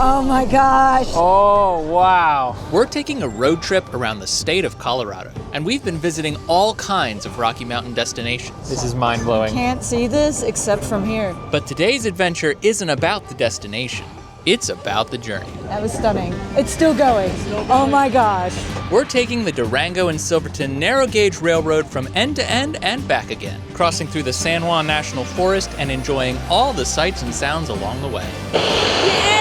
Oh my gosh. Oh, wow. We're taking a road trip around the state of Colorado, and we've been visiting all kinds of Rocky Mountain destinations. This is mind-blowing. Can't see this except from here. But today's adventure isn't about the destination. It's about the journey. That was stunning. It's still going. Oh my gosh. We're taking the Durango and Silverton Narrow-Gauge Railroad from end to end and back again, crossing through the San Juan National Forest and enjoying all the sights and sounds along the way. Yeah!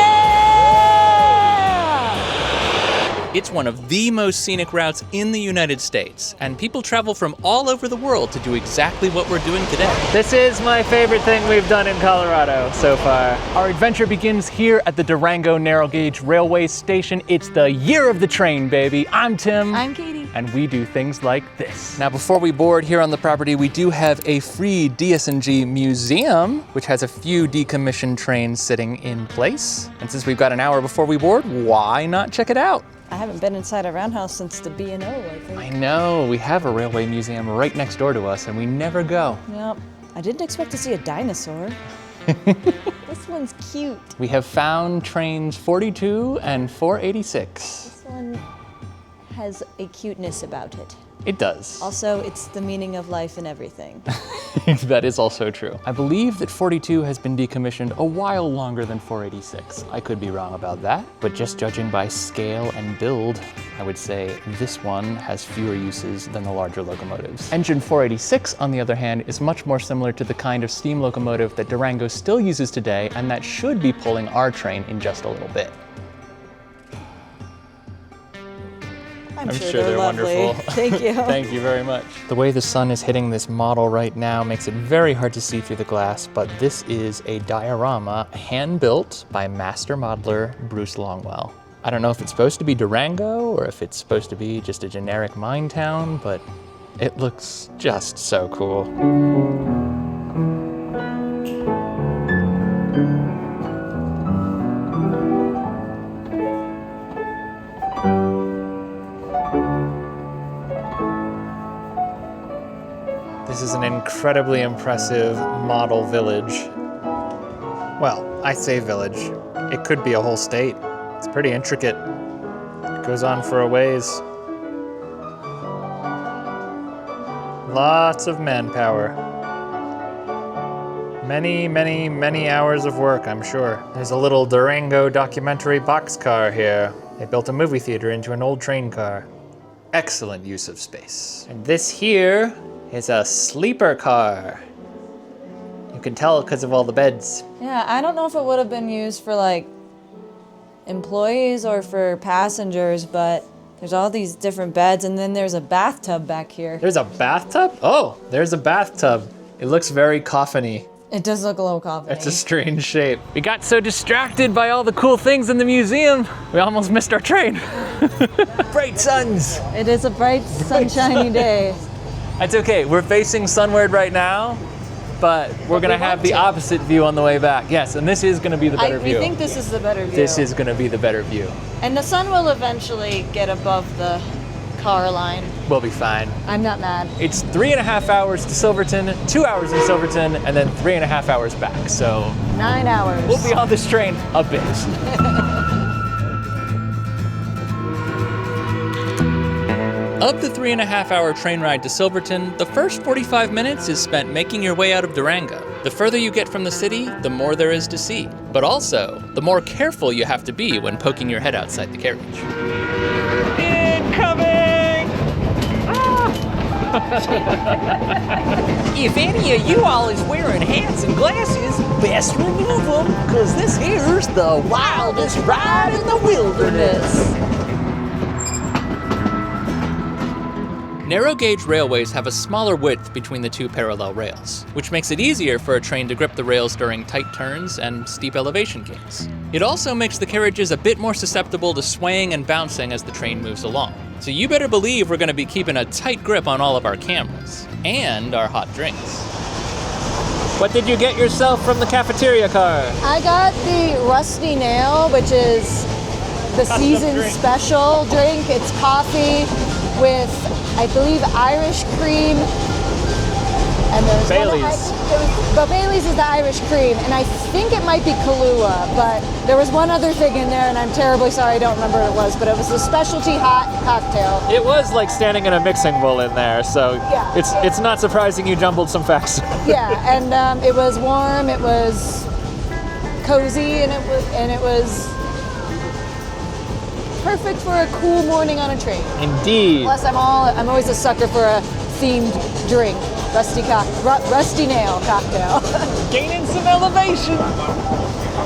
It's one of the most scenic routes in the United States, and people travel from all over the world to do exactly what we're doing today. This is my favorite thing we've done in Colorado so far. Our adventure begins here at the Durango Narrow-Gauge Railway Station. It's the year of the train, baby. I'm Tim. I'm Katie. And we do things like this. Now, before we board here on the property, we do have a free DSNG museum, which has a few decommissioned trains sitting in place. And since we've got an hour before we board, why not check it out? I haven't been inside a roundhouse since the B&O, I think. I know, we have a railway museum right next door to us and we never go. Yep. I didn't expect to see a dinosaur. This one's cute. We have found trains 42 and 486. This one has a cuteness about it. It does. Also, it's the meaning of life and everything. That is also true. I believe that 42 has been decommissioned a while longer than 486. I could be wrong about that, but just judging by scale and build, I would say this one has fewer uses than the larger locomotives. Engine 486, on the other hand, is much more similar to the kind of steam locomotive that Durango still uses today, and that should be pulling our train in just a little bit. I'm sure they're lovely. Wonderful. Thank you. Thank you very much. The way the sun is hitting this model right now makes it very hard to see through the glass, but this is a diorama hand-built by master modeler Bruce Longwell. I don't know if it's supposed to be Durango or if it's supposed to be just a generic mine town, but it looks just so cool. This is an incredibly impressive model village. Well, I say village. It could be a whole state. It's pretty intricate. It goes on for a ways. Lots of manpower. Many, many, many hours of work, I'm sure. There's a little Durango documentary boxcar here. They built a movie theater into an old train car. Excellent use of space. And this here is a sleeper car. You can tell because of all the beds. Yeah, I don't know if it would have been used for like employees or for passengers, but there's all these different beds, and then there's a bathtub back here. There's a bathtub? Oh, there's a bathtub. It looks very coffin-y. It does look a little coffee. It's a strange shape. We got so distracted by all the cool things in the museum, we almost missed our train. Bright suns. It is a bright, sunshiny day. That's okay, we're facing sunward right now, but we're gonna have the opposite view on the way back. Yes, and this is gonna be the better view. We think this is the better view. This is gonna be the better view. And the sun will eventually get above the car line. We'll be fine. I'm not mad. It's 3.5 hours to Silverton, 2 hours in Silverton, and then 3.5 hours back, so 9 hours. we'll be on this train a bit. Of the 3.5-hour train ride to Silverton, the first 45 minutes is spent making your way out of Durango. The further you get from the city, the more there is to see. But also, the more careful you have to be when poking your head outside the carriage. Incoming! If any of you all is wearing hats and glasses, best remove them, cause this here's the wildest ride in the wilderness. Narrow gauge railways have a smaller width between the two parallel rails, which makes it easier for a train to grip the rails during tight turns and steep elevation gains. It also makes the carriages a bit more susceptible to swaying and bouncing as the train moves along. So you better believe we're gonna be keeping a tight grip on all of our cameras and our hot drinks. What did you get yourself from the cafeteria car? I got the Rusty Nail, which is the season drink. special drink. It's coffee with, I believe, Irish cream. And there's Baileys. but Bailey's is the Irish cream, and I think it might be Kahlua, but there was one other thing in there, and I'm terribly sorry I don't remember what it was, but it was a specialty hot cocktail. It was like standing in a mixing bowl in there, so Yeah. it's not surprising you jumbled some facts. Yeah, and it was warm, it was cozy, and it was perfect for a cool morning on a train. Indeed. Plus, I'm always a sucker for a themed drink, rusty nail cocktail. Gaining some elevation.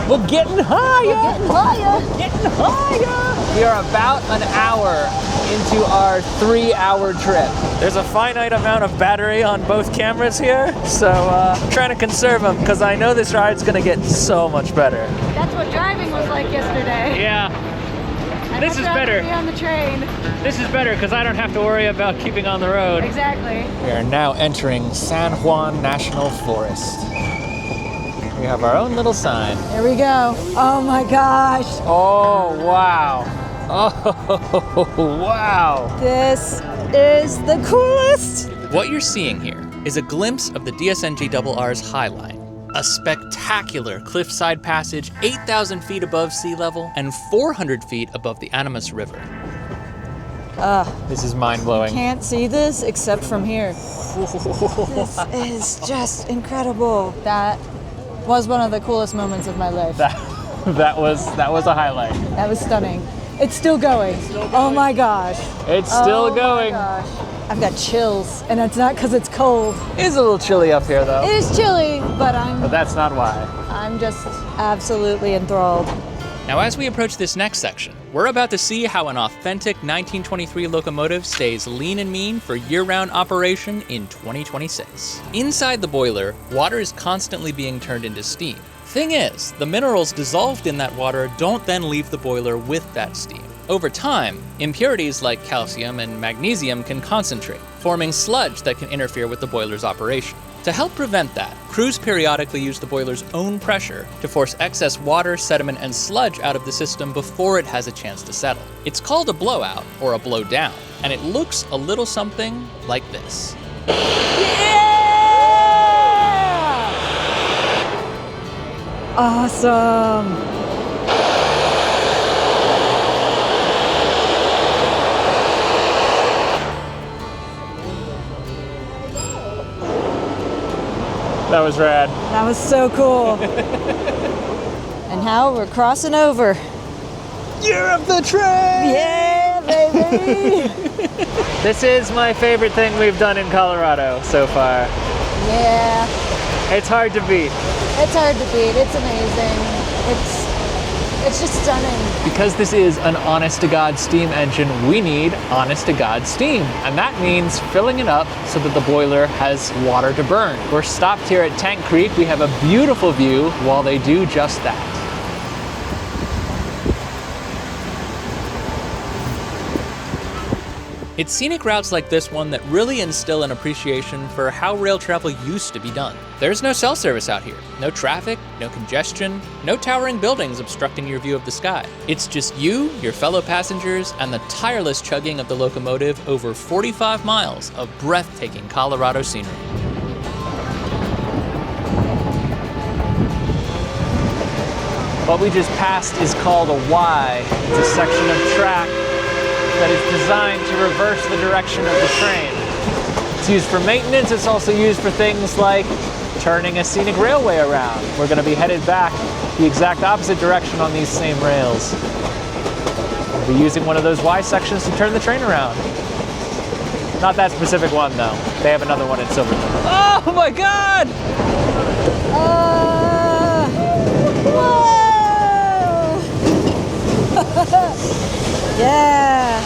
We're getting higher. Getting higher. Getting higher. We are about an hour into our 3-hour trip. There's a finite amount of battery on both cameras here, so I'm trying to conserve them because I know this ride's gonna get so much better. That's what driving was like yesterday. Yeah. This is better. Be on the train. This is better because I don't have to worry about keeping on the road. Exactly. We are now entering San Juan National Forest. We have our own little sign. Here we go. Oh my gosh. Oh, wow. Oh, wow. This is the coolest. What you're seeing here is a glimpse of the DSNG RR's High Line, a spectacular cliffside passage 8,000 feet above sea level and 400 feet above the Animas River. This is mind-blowing. Can't see this except from here. This is just incredible. That was one of the coolest moments of my life. That was a highlight. That was stunning. It's still going. Oh my gosh. It's still going. Oh my gosh. I've got chills, and it's not because it's cold. It's a little chilly up here, though. It is chilly, but that's not why. I'm just absolutely enthralled. Now, as we approach this next section, we're about to see how an authentic 1923 locomotive stays lean and mean for year-round operation in 2026. Inside the boiler, water is constantly being turned into steam. Thing is, the minerals dissolved in that water don't then leave the boiler with that steam. Over time, impurities like calcium and magnesium can concentrate, forming sludge that can interfere with the boiler's operation. To help prevent that, crews periodically use the boiler's own pressure to force excess water, sediment, and sludge out of the system before it has a chance to settle. It's called a blowout or a blowdown, and it looks a little something like this. Awesome. That was rad. That was so cool. And now we're crossing over. Year of the train! Yeah, baby. This is my favorite thing we've done in Colorado so far. Yeah, It's hard to beat. it's hard to beat. It's amazing. It's just stunning. Because this is an honest-to-God steam engine, we need honest-to-God steam. And that means filling it up so that the boiler has water to burn. We're stopped here at Tank Creek. We have a beautiful view while they do just that. It's scenic routes like this one that really instill an appreciation for how rail travel used to be done. There's no cell service out here, no traffic, no congestion, no towering buildings obstructing your view of the sky. It's just you, your fellow passengers, and the tireless chugging of the locomotive over 45 miles of breathtaking Colorado scenery. What we just passed is called a Y. It's a section of track that is designed to reverse the direction of the train. It's used for maintenance. It's also used for things like turning a scenic railway around. We're going to be headed back the exact opposite direction on these same rails. We'll be using one of those Y sections to turn the train around. Not that specific one, though. They have another one in Silverton. Oh my God! Whoa! Yeah.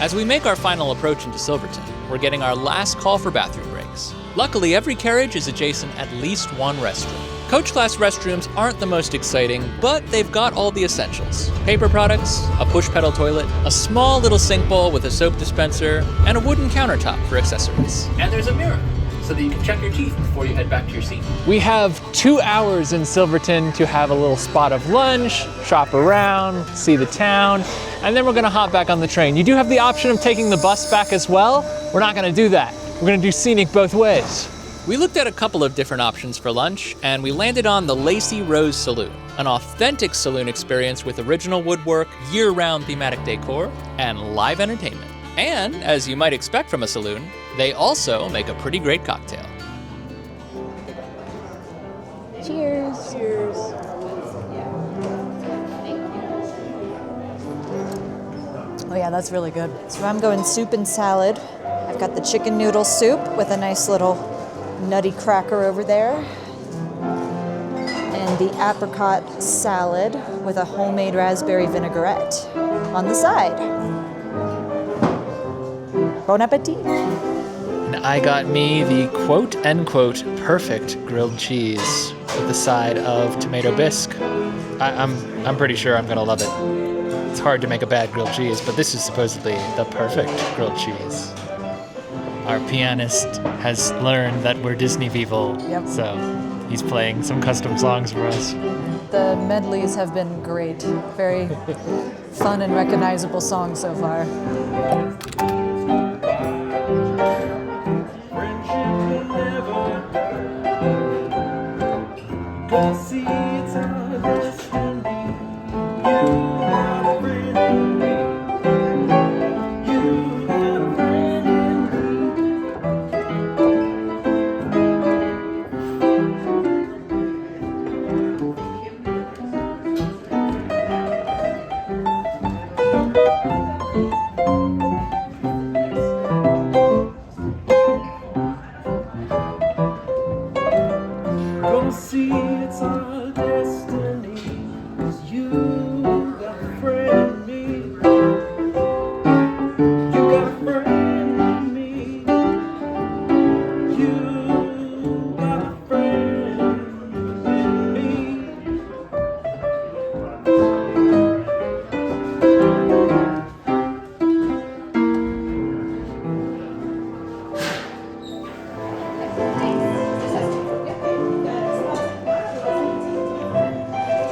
As we make our final approach into Silverton, we're getting our last call for bathroom breaks. Luckily, every carriage is adjacent at least one restroom. Coach-class restrooms aren't the most exciting, but they've got all the essentials. Paper products, a push-pedal toilet, a small little sink bowl with a soap dispenser, and a wooden countertop for accessories. And there's a mirror, so that you can check your teeth before you head back to your seat. We have 2 hours in Silverton to have a little spot of lunch, shop around, see the town, and then we're gonna hop back on the train. You do have the option of taking the bus back as well. We're not gonna do that. We're gonna do scenic both ways. We looked at a couple of different options for lunch, and we landed on the Lacey Rose Saloon, an authentic saloon experience with original woodwork, year-round thematic decor, and live entertainment. And, as you might expect from a saloon, they also make a pretty great cocktail. Cheers. Cheers. Oh yeah, that's really good. So I'm going soup and salad. I've got the chicken noodle soup with a nice little nutty cracker over there. And the apricot salad with a homemade raspberry vinaigrette on the side. Bon appetit. And I got me the quote-unquote perfect grilled cheese with the side of tomato bisque. I'm pretty sure I'm gonna love it. It's hard to make a bad grilled cheese, but this is supposedly the perfect grilled cheese. Our pianist has learned that we're Disney people, Yep. so he's playing some custom songs for us. The medleys have been great. Very fun and recognizable songs so far.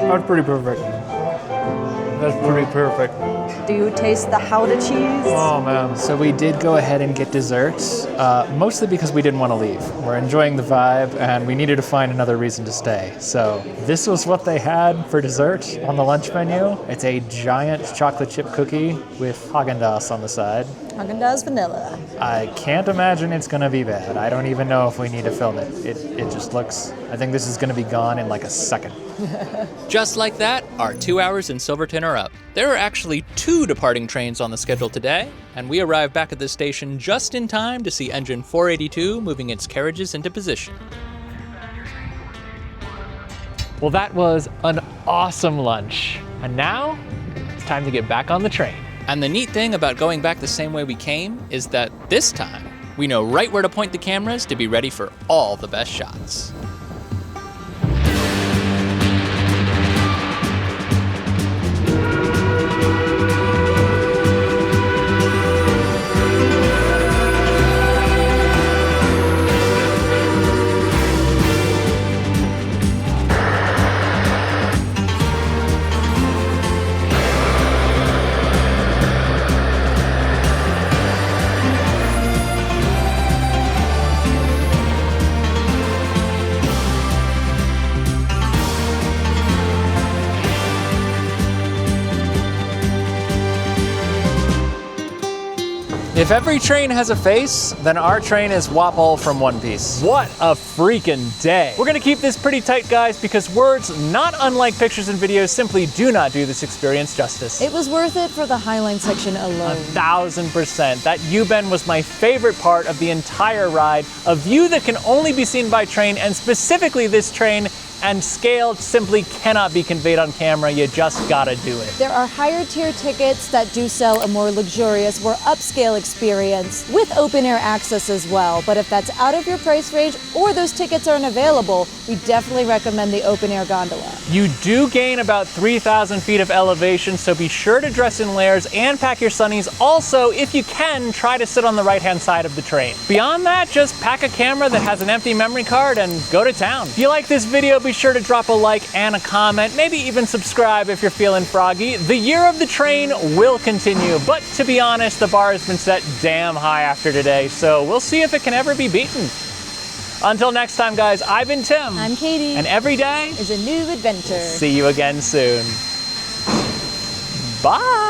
That's pretty perfect. That's pretty perfect. Do you taste the Howdah cheese? Oh man. So we did go ahead and get desserts, mostly because we didn't want to leave. We're enjoying the vibe and we needed to find another reason to stay. So this was what they had for dessert on the lunch menu. It's a giant chocolate chip cookie with Haagen-Dazs on the side. Haagen-Dazs vanilla. I can't imagine it's gonna be bad. I don't even know if we need to film it. It just looks, I think this is gonna be gone in like a second. Just like that, our 2 hours in Silverton are up. There are actually 2 departing trains on the schedule today, and we arrived back at the station just in time to see engine 482 moving its carriages into position. Well, that was an awesome lunch. And now, it's time to get back on the train. And the neat thing about going back the same way we came is that this time, we know right where to point the cameras to be ready for all the best shots. If every train has a face, then our train is Wapol from One Piece. What a freaking day. We're gonna keep this pretty tight, guys, because words, not unlike pictures and videos, simply do not do this experience justice. It was worth it for the Highline section alone. 1000%. That U-bend was my favorite part of the entire ride. A view that can only be seen by train, and specifically this train and scale simply cannot be conveyed on camera. You just gotta do it. There are higher tier tickets that do sell a more luxurious, more upscale experience with open air access as well. But if that's out of your price range or those tickets aren't available, we definitely recommend the open air gondola. You do gain about 3,000 feet of elevation, so be sure to dress in layers and pack your sunnies. Also, if you can, try to sit on the right-hand side of the train. Beyond that, just pack a camera that has an empty memory card and go to town. If you like this video, be sure to drop a like and a comment, maybe even subscribe if you're feeling froggy. The year of the train will continue, but to be honest, the bar has been set damn high after today, so we'll see if it can ever be beaten. Until next time, guys, I've been Tim. I'm Katie. And every day is a new adventure. See you again soon. Bye.